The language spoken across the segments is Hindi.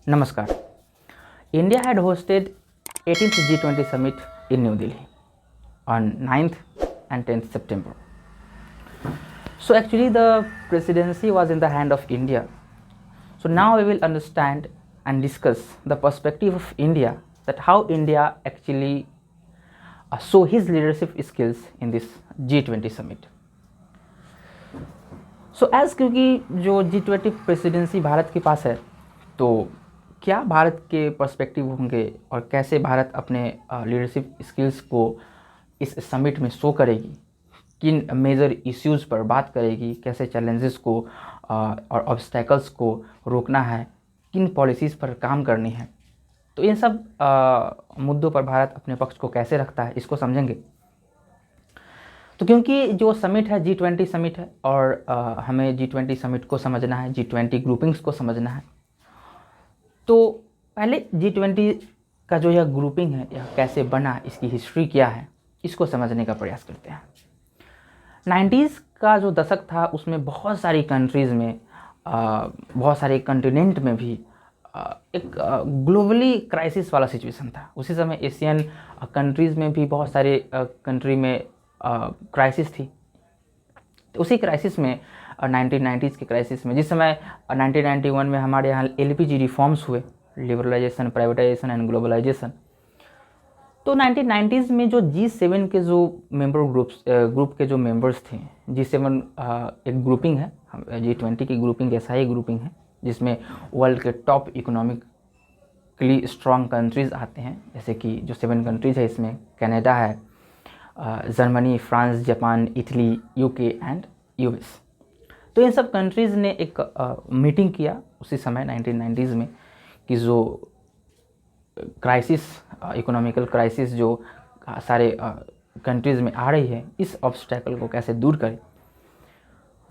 Namaskar. India had hosted 18th G20 summit in New Delhi on 9th and 10th September. So actually the presidency was in the hand of India. So now we will understand and discuss the perspective of India, that how India actually show his leadership skills in this G20 summit. So as क्योंकि जो G20 प्रेसिडेंसी भारत के पास है, तो क्या भारत के पर्सपेक्टिव होंगे और कैसे भारत अपने लीडरशिप स्किल्स को इस समिट में शो करेगी, किन मेजर इश्यूज़ पर बात करेगी, कैसे चैलेंजेस को और ऑब्स्टैकल्स को रोकना है, किन पॉलिसीज़ पर काम करनी है, तो इन सब मुद्दों पर भारत अपने पक्ष को कैसे रखता है, इसको समझेंगे। तो क्योंकि जो समिट है G20 समिट है और हमें G20 समिट को समझना है, G20 ग्रुपिंग्स को समझना है, तो पहले G20 का जो यह ग्रुपिंग है यह कैसे बना, इसकी हिस्ट्री क्या है, इसको समझने का प्रयास करते हैं। 90s का जो दशक था उसमें बहुत सारी कंट्रीज़ में, बहुत सारे कंटिनेंट में भी एक ग्लोबली क्राइसिस वाला सिचुएशन था। उसी समय एशियन कंट्रीज़ में भी बहुत सारे कंट्री में क्राइसिस थी। तो उसी क्राइसिस में 1990s के क्राइसिस में, जिस समय 1991 में हमारे यहाँ LPG रिफॉर्म्स हुए, लिबरलाइजेशन, प्राइवेटाइजेशन एंड ग्लोबलाइजेशन, तो 1990s में जो G7 के जो ग्रुप के जो मेंबर्स थे, G7 एक ग्रुपिंग है, G20 की ग्रुपिंग जैसा ही ग्रुपिंग है, जिसमें वर्ल्ड के टॉप इकोनॉमिकली स्ट्रॉन्ग कंट्रीज़ आते हैं, जैसे कि जो 7 कंट्रीज़ है इसमें कनाडा है, Germany, France, Japan, Italy, UK and US। तो इन सब कंट्रीज़ ने एक मीटिंग किया उसी समय 1990s में कि जो क्राइसिस, इकोनॉमिकल क्राइसिस जो सारे कंट्रीज़ में आ रही है, इस ऑब्स्टैकल को कैसे दूर करें।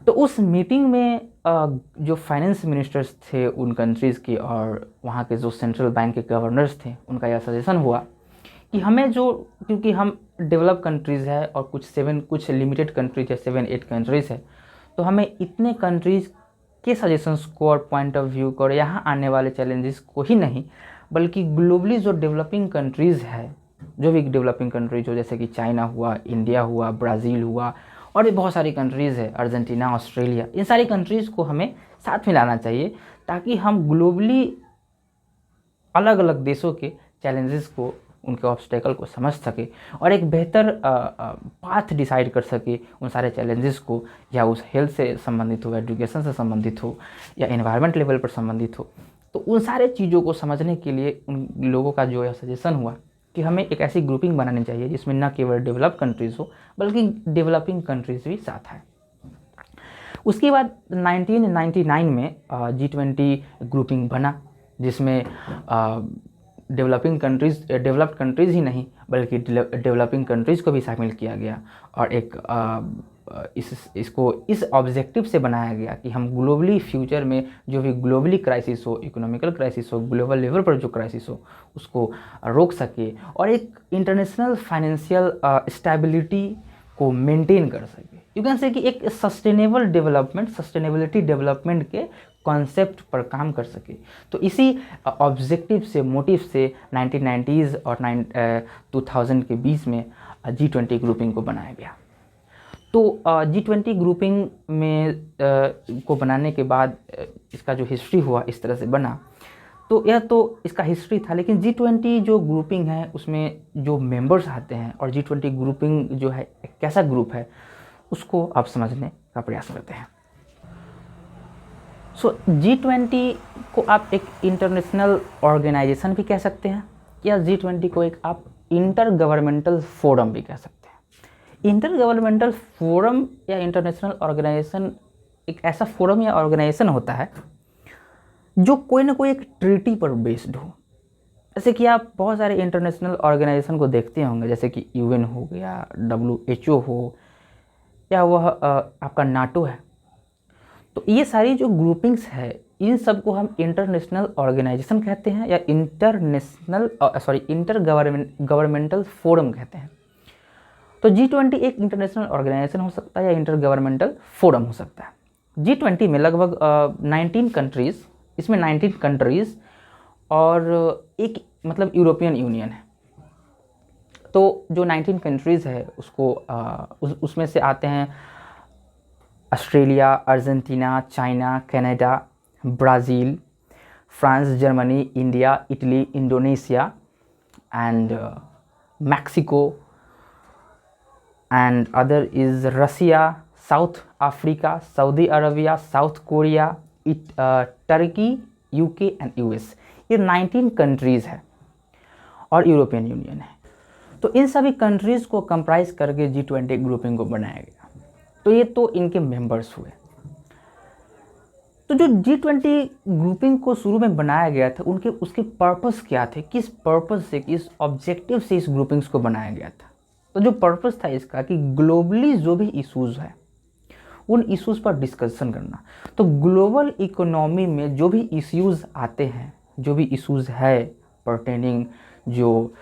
तो उस मीटिंग में जो फाइनेंस मिनिस्टर्स थे उन कंट्रीज़ के और वहाँ के जो सेंट्रल बैंक के गवर्नर्स थे, उनका यह सजेशन हुआ कि हमें जो, क्योंकि हम डेवलप कंट्रीज़ है और कुछ लिमिटेड कंट्रीज है, 7-8 कंट्रीज़ है, तो हमें इतने कंट्रीज़ के सजेशंस को और पॉइंट ऑफ व्यू को और यहाँ आने वाले चैलेंजेस को ही नहीं, बल्कि ग्लोबली जो डेवलपिंग कंट्रीज़ है, जो भी डेवलपिंग कंट्रीज हो, जैसे कि चाइना हुआ, इंडिया हुआ, ब्राज़ील हुआ और भी बहुत सारी कंट्रीज़ है, अर्जेंटीना, ऑस्ट्रेलिया, इन सारी कंट्रीज़ को हमें साथ में लाना चाहिए ताकि हम ग्लोबली अलग अलग देशों के चैलेंजेस को, उनके ऑब्स्टेकल को समझ सके और एक बेहतर पाथ डिसाइड कर सके उन सारे चैलेंजेस को, या उस हेल्थ से संबंधित हो, एजुकेशन से संबंधित हो, या एनवायरनमेंट लेवल पर संबंधित हो। तो उन सारे चीज़ों को समझने के लिए उन लोगों का जो यह सजेशन हुआ कि हमें एक ऐसी ग्रुपिंग बनानी चाहिए जिसमें न केवल डेवलप कंट्रीज़ हो बल्कि डेवलपिंग कंट्रीज़ भी साथ है। उसके बाद 1999 में G20 ग्रुपिंग बना, जिसमें डेवलप्ड कंट्रीज़ ही नहीं बल्कि डेवलपिंग कंट्रीज़ को भी शामिल किया गया और एक इसको इस ऑब्जेक्टिव से बनाया गया कि हम ग्लोबली फ्यूचर में जो भी ग्लोबली क्राइसिस हो, इकोनॉमिकल क्राइसिस हो, ग्लोबल लेवल पर जो क्राइसिस हो, उसको रोक सके और एक इंटरनेशनल फाइनेंशियल स्टेबिलिटी को मेंटेन कर सके। यू कैन से कि एक सस्टेनेबिलिटी डेवलपमेंट के कॉन्सेप्ट पर काम कर सके। तो इसी ऑब्जेक्टिव से, मोटिव से 1990s और 2000 के बीच में G20 ग्रुपिंग को बनाया गया। तो G20 ग्रुपिंग में को बनाने के बाद इसका जो हिस्ट्री हुआ, इस तरह से बना, तो यह तो इसका हिस्ट्री था। लेकिन G20 जो ग्रुपिंग है उसमें जो मेंबर्स आते हैं और G20 ग्रुपिंग जो है एक कैसा ग्रुप है, उसको आप समझने का प्रयास करते हैं। सो G20 को आप एक इंटरनेशनल ऑर्गेनाइजेशन भी कह सकते हैं, या G20 को एक आप इंटर गवर्नमेंटल फोरम भी कह सकते हैं। इंटर गवर्नमेंटल फोरम या इंटरनेशनल ऑर्गेनाइजेशन एक ऐसा फोरम या ऑर्गेनाइजेशन होता है जो कोई ना कोई एक ट्रीटी पर बेस्ड हो। जैसे कि आप बहुत सारे इंटरनेशनल ऑर्गेनाइजेशन को देखते होंगे, जैसे कि UN हो गया, WHO हो, या वह आपका NATO है। तो ये सारी जो ग्रुपिंग्स है, इन सब को हम इंटरनेशनल ऑर्गेनाइजेशन कहते हैं या इंटर गवर्नमेंटल फोरम कहते हैं। तो G20 एक इंटरनेशनल ऑर्गेनाइजेशन हो सकता है या इंटर गवर्नमेंटल फोरम हो सकता है। G20 में लगभग 19 कंट्रीज़, इसमें 19 कंट्रीज़ और एक मतलब यूरोपियन यूनियन है। तो जो 19 कंट्रीज़ है उसको उसमें से आते हैं Australia, Argentina, China, Canada, Brazil, France, Germany, India, Italy, Indonesia and Mexico and other is Russia, South Africa, Saudi Arabia, South Korea, Turkey, UK and US. ये 19 कंट्रीज़ है और यूरोपियन यूनियन है। तो इन सभी कंट्रीज़ को कंप्राइज करके G20 ग्रुपिंग को बनाया गया। तो ये तो इनके मेंबर्स हुए। तो जो G20 ग्रुपिंग को शुरू में बनाया गया था उसके पर्पस क्या थे, किस पर्पस से, किस ऑब्जेक्टिव से इस ग्रुपिंग्स को बनाया गया था। तो जो पर्पस था इसका कि ग्लोबली जो भी इश्यूज़ है उन इश्यूज़ पर डिस्कशन करना। तो ग्लोबल इकोनॉमी में जो भी इश्यूज़ आते हैं, जो भी इश्यूज़ है पर्टेनिंग जो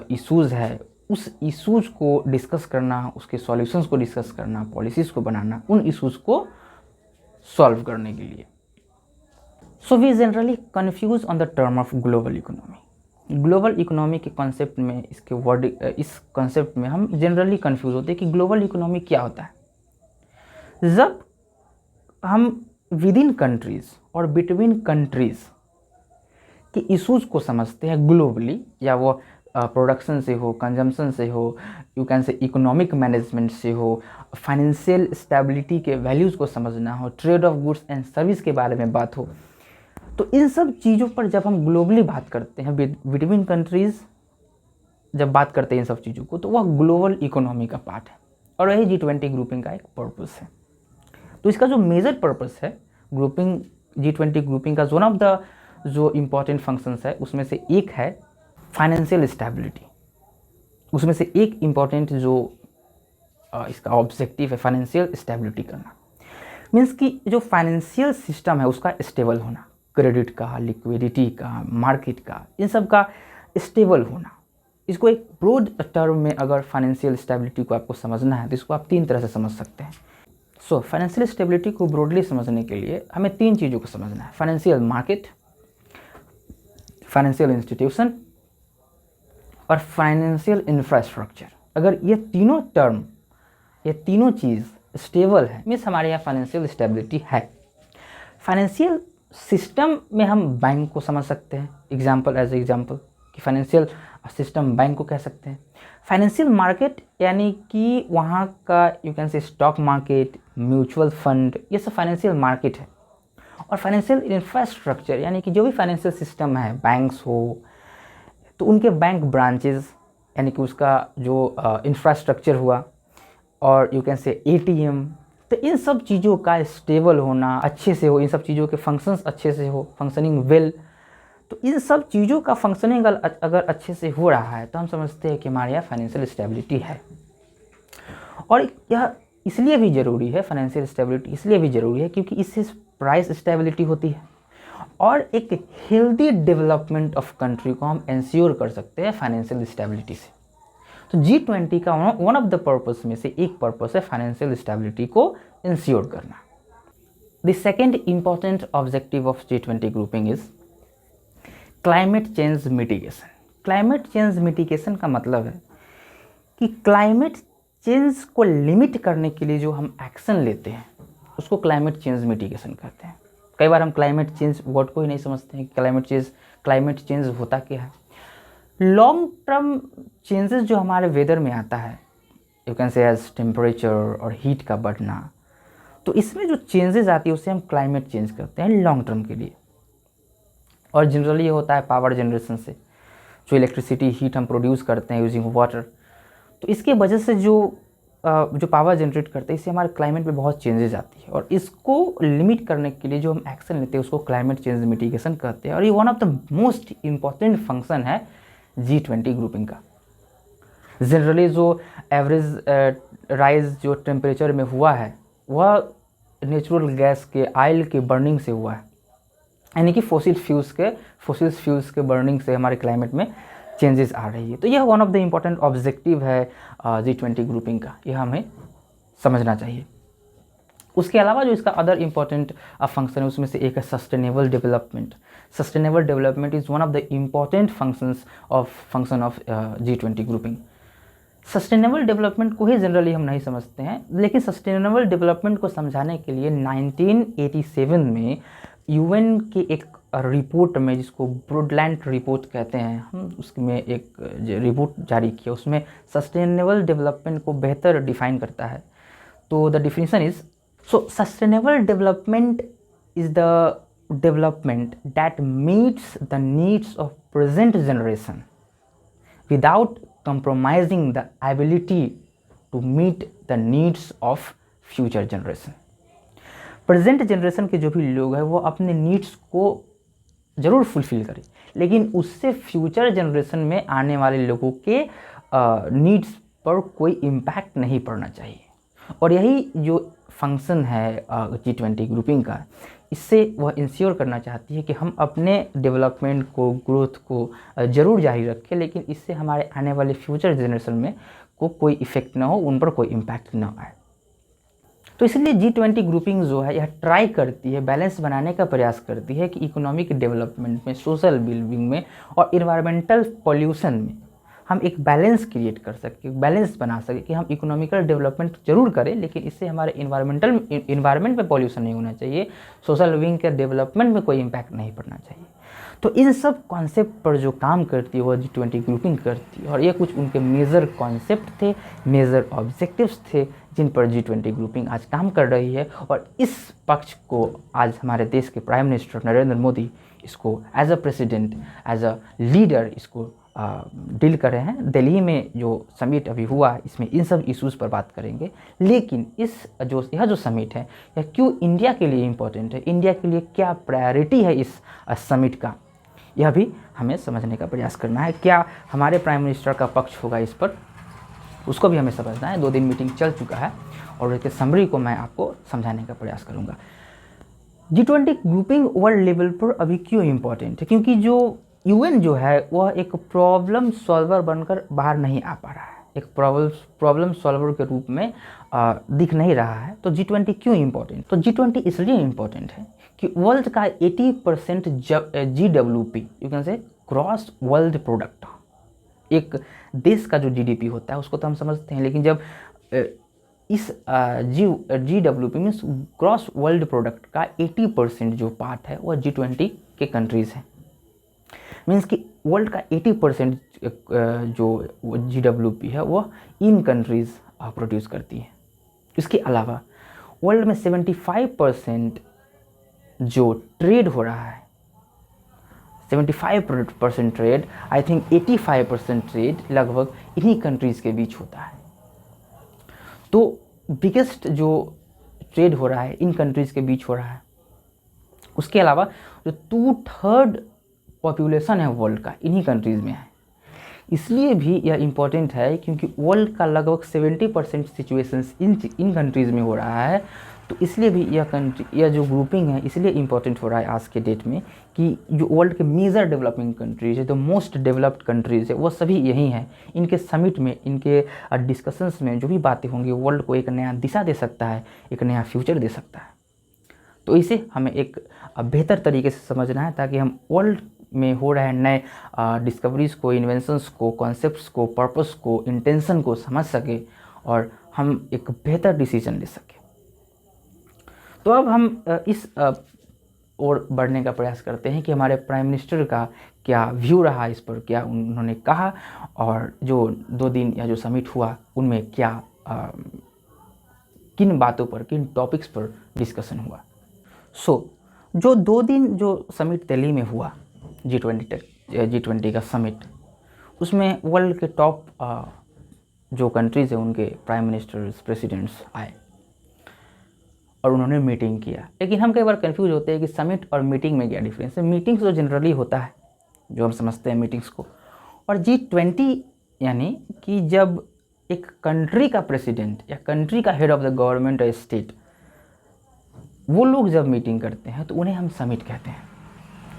इश्यूज़ है, उस इश्यूज़ को डिस्कस करना, उसके सॉल्यूशंस को डिस्कस करना, पॉलिसीज़ को बनाना, उन इश्यूज़ को सॉल्व करने के लिए। So we generally confuse on the term of global economy. Global economy के कॉन्सेप्ट में, इस कॉन्सेप्ट में हम जनरली कन्फ्यूज होते हैं कि ग्लोबल इकोनॉमी क्या होता है। जब हम विद इन कंट्रीज़ और बिटवीन कंट्रीज़ के इश्यूज़ को समझते हैं ग्लोबली, या वो प्रोडक्शन से हो, कंजम्पशन से हो, यू कैन से इकोनॉमिक मैनेजमेंट से हो, फाइनेंशियल स्टेबिलिटी के वैल्यूज़ को समझना हो, trade off goods and service के बारे में बात हो, तो इन सब चीज़ों पर जब हम ग्लोबली बात करते हैं, बिटवीन कंट्रीज़ जब बात करते हैं इन सब चीज़ों को, तो वह ग्लोबल इकोनॉमी का पार्ट है और वही G20 ग्रुपिंग का एक पर्पस है। तो इसका जो मेजर पर्पस है ग्रुपिंग, G20 ग्रुपिंग का वन ऑफ द जो इम्पॉर्टेंट फंक्शंस है उसमें से एक है फाइनेंशियल स्टेबिलिटी। उसमें से एक इम्पॉर्टेंट जो इसका ऑब्जेक्टिव है फाइनेंशियल स्टेबिलिटी करना। मीन्स कि जो फाइनेंशियल सिस्टम है उसका स्टेबल होना, क्रेडिट का, लिक्विडिटी का, मार्केट का, इन सब का स्टेबल होना। इसको एक ब्रॉड टर्म में अगर फाइनेंशियल स्टेबिलिटी को आपको समझना है तो इसको आप 3 तरह से समझ सकते हैं। सो फाइनेंशियल स्टेबिलिटी को ब्रॉडली समझने के लिए हमें 3 चीज़ों को समझना है: फाइनेंशियल मार्केट, फाइनेंशियल इंस्टीट्यूशन और फाइनेंशियल इंफ्रास्ट्रक्चर। अगर ये तीनों टर्म, ये तीनों चीज़ स्टेबल है, मीन्स हमारे यहाँ फाइनेंशियल स्टेबिलिटी है। फाइनेंशियल सिस्टम में हम बैंक को समझ सकते हैं, एग्जाम्पल कि फाइनेंशियल सिस्टम बैंक को कह सकते हैं। फाइनेंशियल मार्केट यानी कि वहाँ का यू कैन से स्टॉक मार्केट, म्यूचुअल फंड, ये सब फाइनेंशियल मार्केट है। और फाइनेंशियल इंफ्रास्ट्रक्चर यानी कि जो भी फाइनेंशियल सिस्टम है, बैंक्स हो तो उनके बैंक ब्रांचेस यानी कि उसका जो इंफ्रास्ट्रक्चर हुआ, और यू कैन से ATM, तो इन सब चीज़ों का स्टेबल होना, अच्छे से हो, इन सब चीज़ों के फंक्शंस अच्छे से हो, फंक्शनिंग वेल। तो इन सब चीज़ों का फंक्शनिंग अगर अच्छे से हो रहा है तो हम समझते हैं कि हमारे यहाँ फाइनेंशियल स्टेबिलिटी है। और यह इसलिए भी ज़रूरी है, फाइनेंशियल स्टेबिलिटी इसलिए भी ज़रूरी है क्योंकि इससे प्राइस स्टेबिलिटी होती है और एक हेल्दी डेवलपमेंट ऑफ कंट्री को हम इंश्योर कर सकते हैं फाइनेंशियल स्टेबिलिटी से। तो G20 का वन ऑफ द पर्पस में से एक पर्पस है फाइनेंशियल स्टेबिलिटी को इंश्योर करना। The second important objective of G20 grouping is climate change mitigation. Climate change mitigation का मतलब है कि क्लाइमेट चेंज को लिमिट करने के लिए जो हम एक्शन लेते हैं उसको क्लाइमेट चेंज मिटिगेशन कहते हैं। कई बार हम क्लाइमेट चेंज वर्ड को ही नहीं समझते हैं कि क्लाइमेट चेंज होता क्या है। लॉन्ग टर्म चेंजेस जो हमारे वेदर में आता है, you can say as temperature और हीट का बढ़ना, तो इसमें जो चेंजेस आती है उसे हम क्लाइमेट चेंज करते हैं लॉन्ग टर्म के लिए। और जनरली ये होता है पावर जनरेशन से, जो इलेक्ट्रिसिटी हीट हम प्रोड्यूस करते हैं यूजिंग वाटर, तो इसके वजह से जो पावर जनरेट करते हैं इससे हमारे क्लाइमेट में बहुत चेंजेस आती है। और इसको लिमिट करने के लिए जो हम एक्शन लेते हैं उसको क्लाइमेट चेंज मिटिगेशन कहते हैं। और ये one of the most important function है G20 ग्रुपिंग का। जनरली जो एवरेज राइज जो टेम्परेचर में हुआ है वह नेचुरल गैस के, ऑयल के बर्निंग से हुआ है, यानी कि फोसिल फ्यूल्स के बर्निंग से हमारे क्लाइमेट में चेंजेस आ रही है। तो यह one of the important objective है G20 ग्रुपिंग का, यह हमें समझना चाहिए। उसके अलावा जो इसका अदर इम्पॉर्टेंट फंक्शन है उसमें से एक है sustainable development. Sustainable development is one of the important function of G20 grouping. Sustainable development को ही जनरली हम नहीं समझते हैं, लेकिन सस्टेनेबल डेवलपमेंट को समझाने के लिए 1987 में यूएन के एक रिपोर्ट में, जिसको ब्रॉडलैंड रिपोर्ट कहते हैं हम, उसमें एक रिपोर्ट जारी किया, उसमें सस्टेनेबल डेवलपमेंट को बेहतर डिफाइन करता है। तो the definition is, so sustainable development is the development that meets the needs of present generation without compromising the ability to meet the needs of future generation। Present generation के जो भी लोग हैं वो अपने नीड्स को ज़रूर फुलफ़िल करें, लेकिन उससे फ्यूचर जनरेशन में आने वाले लोगों के नीड्स पर कोई इम्पैक्ट नहीं पड़ना चाहिए। और यही जो फंक्शन है G20 ग्रुपिंग का, इससे वह इंश्योर करना चाहती है कि हम अपने डेवलपमेंट को, ग्रोथ को ज़रूर जारी रखें, लेकिन इससे हमारे आने वाले फ्यूचर जनरेशन में को कोई इफ़ेक्ट ना हो, उन पर कोई इम्पैक्ट ना आए। तो इसलिए G20 ग्रुपिंग जो है यह ट्राई करती है, बैलेंस बनाने का प्रयास करती है कि इकोनॉमिक डेवलपमेंट में, सोशल वेलबींग में और इन्वायरमेंटल पॉल्यूशन में हम एक बैलेंस क्रिएट कर सके, बैलेंस बना सके कि हम इकोनॉमिकल डेवलपमेंट जरूर करें, लेकिन इससे हमारे इन्वायरमेंट में पॉल्यूशन नहीं होना चाहिए, सोशल वेलबींग के डेवलपमेंट में कोई इम्पैक्ट नहीं पड़ना चाहिए। तो इन सब कॉन्सेप्ट पर जो काम करती है वो G20 ग्रुपिंग करती है, और ये कुछ उनके मेजर कॉन्सेप्ट थे, मेजर ऑब्जेक्टिव्स थे जिन पर G20 ग्रुपिंग आज काम कर रही है। और इस पक्ष को आज हमारे देश के प्राइम मिनिस्टर नरेंद्र मोदी इसको as a president, as a leader इसको डील कर रहे हैं। दिल्ली में जो समिट अभी हुआ, इसमें इन सब इश्यूज़ पर बात करेंगे। लेकिन यह जो समिट है यह क्यों इंडिया के लिए इम्पोर्टेंट है, इंडिया के लिए क्या प्रायोरिटी है इस समिट का, यह भी हमें समझने का प्रयास करना है। क्या हमारे प्राइम मिनिस्टर का पक्ष होगा इस पर, उसको भी हमें समझना है। 2 दिन मीटिंग चल चुका है और इसके समरी को मैं आपको समझाने का प्रयास करूँगा। G20 ग्रुपिंग वर्ल्ड लेवल पर अभी क्यों इम्पोर्टेंट है, क्योंकि जो यूएन जो है वह एक प्रॉब्लम सॉल्वर बनकर बाहर नहीं आ पा रहा है, एक प्रॉब्लम सॉल्वर के रूप में दिख नहीं रहा है। तो G20 क्यों इम्पोर्टेंट, तो G20 इसलिए इम्पोर्टेंट है कि वर्ल्ड का 80% GWP, यू कैन से ग्रॉस वर्ल्ड प्रोडक्ट, एक देश का जो GDP होता है उसको तो हम समझते हैं, लेकिन जब इस GWP means gross world product का 80% जो पार्ट है वह G20 के कंट्रीज़ हैं, मीन्स कि वर्ल्ड का 80% जो GWP है वह इन कंट्रीज़ प्रोड्यूस करती है। इसके अलावा वर्ल्ड में 75% जो ट्रेड हो रहा है, 75% ट्रेड, आई थिंक 85% ट्रेड लगभग इन्हीं कंट्रीज़ के बीच होता है। तो बिगेस्ट जो ट्रेड हो रहा है इन कंट्रीज़ के बीच हो रहा है। उसके अलावा जो 2/3 पॉपुलेशन है वर्ल्ड का इन्हीं कंट्रीज़ में है। इसलिए भी यह इम्पोर्टेंट है क्योंकि वर्ल्ड का लगभग 70% सिचुएशंस इन कंट्रीज़ में हो रहा है। तो इसलिए भी यह जो ग्रुपिंग है इसलिए इम्पोर्टेंट हो रहा है आज के डेट में कि जो वर्ल्ड के मेजर डेवलपिंग कंट्रीज है, जो मोस्ट डेवलप्ड कंट्रीज़ है, वो सभी यही हैं। इनके समिट में, इनके डिस्कशंस में जो भी बातें होंगी वर्ल्ड को एक नया दिशा दे सकता है, एक नया फ्यूचर दे सकता है। तो इसे हमें एक बेहतर तरीके से समझना है ताकि हम वर्ल्ड में हो रहे नए डिस्कवरीज़ को, इन्वेंशंस को, कॉन्सेप्ट्स को, पर्पस को, इंटेंशन को समझ सके और हम एक बेहतर डिसीजन ले सकें। तो अब हम इस ओर बढ़ने का प्रयास करते हैं कि हमारे प्राइम मिनिस्टर का क्या व्यू रहा इस पर, क्या उन्होंने कहा, और जो 2 दिन या जो समिट हुआ उनमें क्या किन बातों पर, किन टॉपिक्स पर डिस्कशन हुआ। जो 2 दिन जो समिट दिल्ली में हुआ G20 का समिट, उसमें वर्ल्ड के टॉप जो कंट्रीज़ हैं उनके प्राइम मिनिस्टर्स, प्रेसिडेंट्स आए और उन्होंने मीटिंग किया। लेकिन हम कई बार कंफ्यूज होते हैं कि समिट और मीटिंग में क्या डिफरेंस है। मीटिंग्स तो जनरली होता है जो हम समझते हैं मीटिंग्स को, और G20 यानी कि जब एक कंट्री का प्रेसिडेंट या कंट्री का हेड ऑफ द गवर्नमेंट या स्टेट, वो लोग जब मीटिंग करते हैं तो उन्हें हम समिट कहते हैं।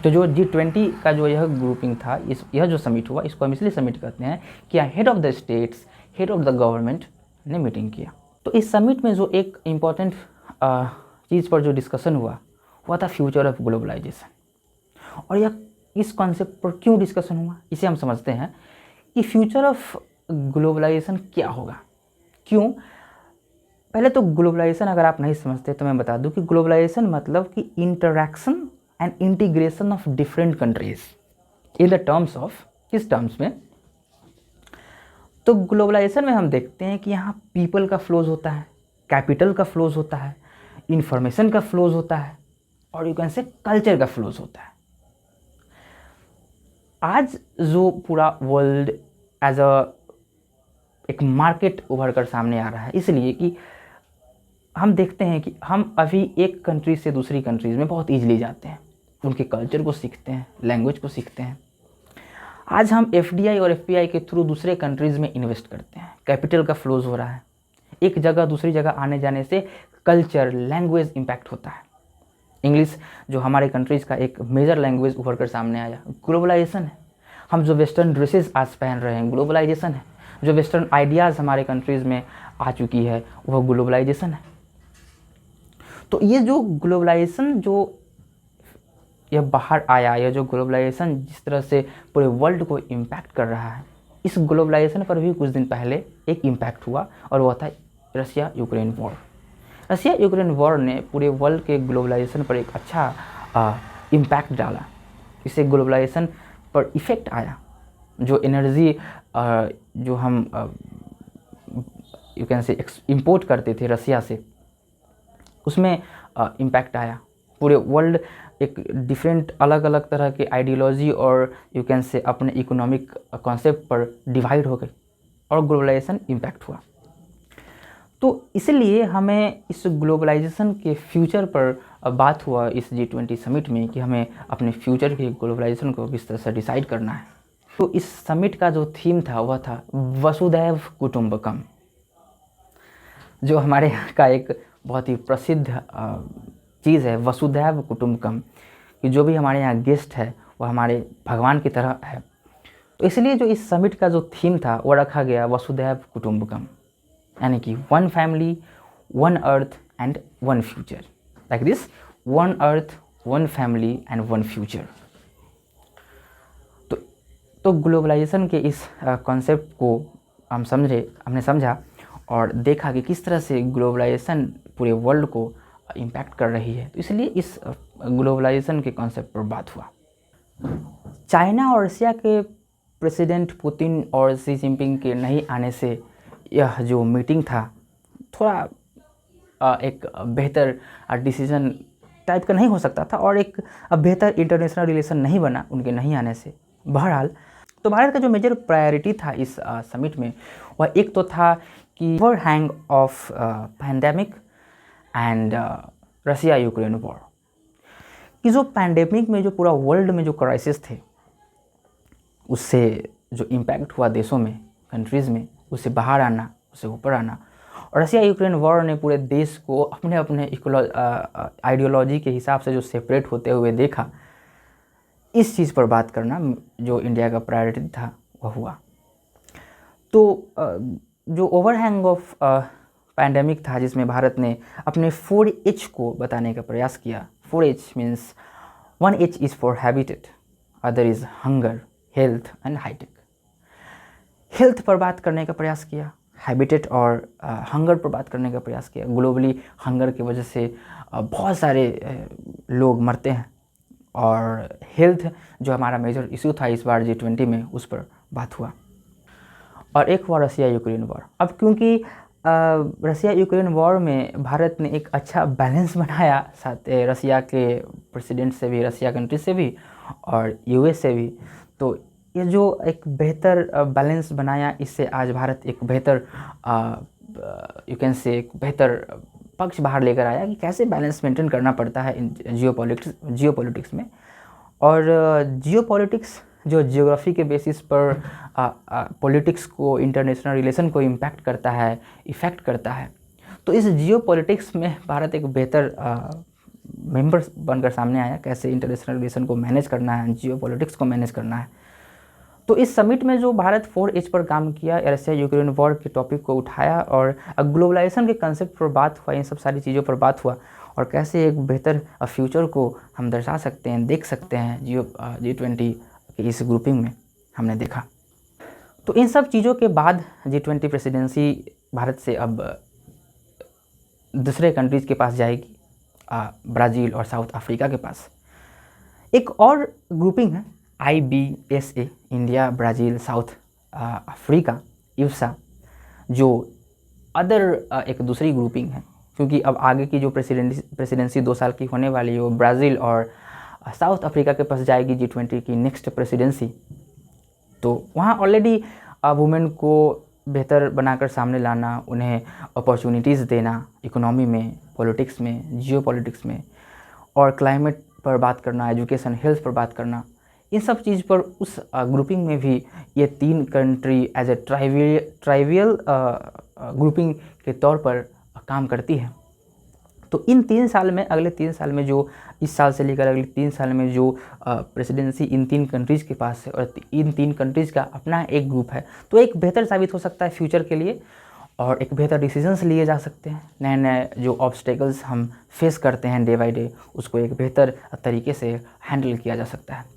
तो जो G20 का जो यह ग्रुपिंग था, यह जो समिट हुआ, इसको हम इसलिए समिट कहते हैं कि head of the states, head of the government ने मीटिंग किया। तो इस समिट में जो एक इम्पॉर्टेंट चीज़ पर जो डिस्कशन हुआ था फ्यूचर ऑफ ग्लोबलाइजेशन। और यह इस कॉन्सेप्ट पर क्यों डिस्कशन हुआ, इसे हम समझते हैं कि फ्यूचर ऑफ ग्लोबलाइजेशन क्या होगा, क्यों। पहले तो ग्लोबलाइजेशन अगर आप नहीं समझते तो मैं बता दूं कि ग्लोबलाइजेशन मतलब कि interaction and integration of different countries in the terms of, किस टर्म्स में, तो ग्लोबलाइजेशन में हम देखते हैं कि यहाँ पीपल का फ्लोज होता है, कैपिटल का फ्लोज होता है, इंफॉर्मेशन का फ्लोज होता है, और यू कैन से कल्चर का फ्लोज होता है। आज जो पूरा वर्ल्ड एज एक मार्केट उभर कर सामने आ रहा है, इसलिए कि हम देखते हैं कि हम अभी एक कंट्री से दूसरी कंट्रीज़ में बहुत ईजिली जाते हैं, उनके कल्चर को सीखते हैं, लैंग्वेज को सीखते हैं। आज हम FDI और FPI के थ्रू दूसरे कंट्रीज़ में इन्वेस्ट करते हैं, कैपिटल का फ्लोज हो रहा है। एक जगह दूसरी जगह आने जाने से कल्चर, लैंग्वेज इम्पैक्ट होता है। इंग्लिश जो हमारे कंट्रीज़ का एक मेजर लैंग्वेज उभर कर सामने आया, ग्लोबलाइजेशन है। हम जो वेस्टर्न ड्रेसेस आज पहन रहे हैं, ग्लोबलाइजेशन है। जो वेस्टर्न आइडियाज़ हमारे कंट्रीज़ में आ चुकी है, वह ग्लोबलाइजेशन है। तो ये जो ग्लोबलाइजेशन जो यह बाहर आया, यह जो ग्लोबलाइजेशन जिस तरह से पूरे वर्ल्ड को इम्पैक्ट कर रहा है, इस ग्लोबलाइजेशन पर भी कुछ दिन पहले एक इम्पैक्ट हुआ, और वह था Russia Ukraine war. Russia Ukraine war ने पूरे वर्ल्ड के ग्लोबलाइजेशन पर एक अच्छा इम्पैक्ट डाला। इससे ग्लोबलाइजेशन पर इफ़ेक्ट आया। जो एनर्जी जो हम यू कैन से इम्पोर्ट करते थे रसिया से, उसमें इम्पैक्ट आया। पूरे वर्ल्ड एक डिफरेंट अलग अलग तरह के आइडियोलॉजी और यू कैन से अपने इकोनॉमिक कॉन्सेप्ट पर डिवाइड हो गई, और ग्लोबलाइजेशन इम्पैक्ट हुआ। तो इसलिए हमें इस ग्लोबलाइजेशन के फ्यूचर पर बात हुआ इस G20 समिट में कि हमें अपने फ्यूचर के ग्लोबलाइजेशन को किस तरह से डिसाइड करना है। तो इस समिट का जो थीम था वह था वसुधैव कुटुंबकम, जो हमारे यहाँ का एक बहुत ही प्रसिद्ध चीज़ है, वसुधैव कुटुंबकम, कि जो भी हमारे यहाँ गेस्ट है वह हमारे भगवान की तरह है। तो इसलिए जो इस समिट का जो थीम था वो रखा गया वसुधैव कुटुंबकम, यानी कि one family, one earth and one future, like this, one earth, one family and one future. तो ग्लोबलाइजेशन के इस कॉन्सेप्ट को हमने समझा और देखा कि किस तरह से ग्लोबलाइजेशन पूरे वर्ल्ड को इम्पैक्ट कर रही है। तो इसलिए इस ग्लोबलाइजेशन के कॉन्सेप्ट पर बात हुआ। चाइना और रशिया के प्रेसिडेंट पुतिन और शी जिनपिंग के नहीं आने से यह जो मीटिंग था थोड़ा एक बेहतर डिसीजन टाइप का नहीं हो सकता था, और एक बेहतर इंटरनेशनल रिलेशन नहीं बना उनके नहीं आने से। बहरहाल, तो भारत का जो मेजर प्रायोरिटी था इस समिट में, वह एक तो था कि overhang of pandemic and Russia Ukraine war, कि जो पैंडेमिक में जो पूरा वर्ल्ड में जो क्राइसिस थे, उससे जो इम्पैक्ट हुआ देशों में, कंट्रीज़ में, उससे बाहर आना, उससे ऊपर आना, और रशिया यूक्रेन वॉर ने पूरे देश को अपने अपने आइडियोलॉजी के हिसाब से जो सेपरेट होते हुए देखा। इस चीज़ पर बात करना जो इंडिया का प्रायोरिटी था वह हुआ। तो जो ओवरहैंग ऑफ पैंडेमिक था, जिसमें भारत ने अपने 4H को बताने का प्रयास किया। 4H means 1H is for habitat, other is hunger, health and high tech. Health पर बात करने का प्रयास किया, हैबिटेट और हंगर पर बात करने का प्रयास किया। ग्लोबली हंगर की वजह से बहुत सारे लोग मरते हैं, और हेल्थ जो हमारा मेजर इशू था इस बार G20 में, उस पर बात हुआ। और एक हुआ रशिया यूक्रेन वॉर। अब क्योंकि रशिया यूक्रेन वॉर में भारत ने एक अच्छा बैलेंस बनाया, साथ रशिया के प्रेसिडेंट से भी, रशिया कंट्री से भी और US से भी, तो ये जो एक बेहतर बैलेंस बनाया, इससे आज भारत एक बेहतर यू कैन से एक बेहतर पक्ष बाहर लेकर आया कि कैसे बैलेंस मेंटेन करना पड़ता है इन जियोपॉलिटिक्स में। और जियोपॉलिटिक्स जो जियोग्राफी के बेसिस पर पॉलिटिक्स को, इंटरनेशनल रिलेशन को इम्पैक्ट करता है, इफ़ेक्ट करता है। तो इस जियोपॉलिटिक्स में भारत एक बेहतर मेंबर बनकर सामने आया, कैसे इंटरनेशनल रिलेशन को मैनेज करना है, जियोपॉलिटिक्स को मैनेज करना है। तो तो इस समिट में जो भारत 4H पर काम किया, रशिया यूक्रेन वॉर के टॉपिक को उठाया और ग्लोबलाइजेशन के कंसेप्ट पर बात हुआ, इन सब सारी चीज़ों पर बात हुआ और कैसे एक बेहतर फ्यूचर को हम दर्शा सकते हैं, देख सकते हैं G20 की इस ग्रुपिंग में हमने देखा। तो इन सब चीज़ों के बाद G20 प्रेसिडेंसी भारत से अब दूसरे कंट्रीज़ के पास जाएगी, ब्राज़ील और साउथ अफ्रीका के पास। एक और ग्रुपिंग है IBSA, India Brazil South Africa USA, जो अदर एक दूसरी ग्रुपिंग है, क्योंकि अब आगे की जो प्रेसिडेंसी 2 साल की होने वाली है वो ब्राज़ील और साउथ अफ्रीका के पास जाएगी G20 की नेक्स्ट प्रेसिडेंसी। तो वहाँ ऑलरेडी वुमेन को बेहतर बनाकर सामने लाना, उन्हें अपॉर्चुनिटीज़ देना इकोनॉमी में, पॉलिटिक्स में, जियोपॉलिटिक्स में, और क्लाइमेट पर बात करना, एजुकेशन, हेल्थ पर बात करना, इन सब चीज़ पर उस ग्रुपिंग में भी ये 3 country as a trivial grouping के तौर पर काम करती है। तो इन 3 साल में, अगले 3 साल में, जो इस साल से लेकर अगले 3 साल में जो प्रेसिडेंसी इन 3 कंट्रीज़ के पास है और इन 3 कंट्रीज़ का अपना एक ग्रुप है, तो एक बेहतर साबित हो सकता है फ्यूचर के लिए और एक बेहतर डिसीजंस लिए जा सकते हैं। नए नए जो ऑब्स्टेकल्स हम फेस करते हैं डे बाय डे, उसको एक बेहतर तरीके से हैंडल किया जा सकता है।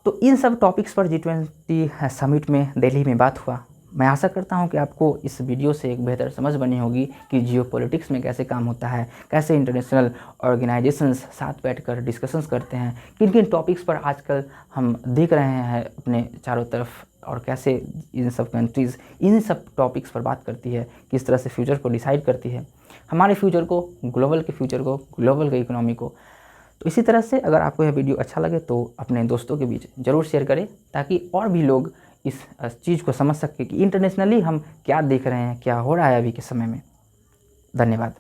तो इन सब टॉपिक्स पर G20 समिट में दिल्ली में बात हुआ। मैं आशा करता हूं कि आपको इस वीडियो से एक बेहतर समझ बनी होगी कि जियोपॉलिटिक्स में कैसे काम होता है, कैसे इंटरनेशनल ऑर्गेनाइजेशंस साथ बैठकर डिस्कशंस करते हैं, किन किन टॉपिक्स पर आजकल हम देख रहे हैं अपने चारों तरफ, और कैसे इन सब कंट्रीज़ इन सब टॉपिक्स पर बात करती है, किस तरह से फ्यूचर को डिसाइड करती है, हमारे फ्यूचर को, ग्लोबल के फ्यूचर को, ग्लोबल के इकोनॉमी को। तो इसी तरह से अगर आपको यह वीडियो अच्छा लगे तो अपने दोस्तों के बीच ज़रूर शेयर करें, ताकि और भी लोग इस चीज़ को समझ सकें कि इंटरनेशनली हम क्या देख रहे हैं, क्या हो रहा है अभी के समय में। धन्यवाद।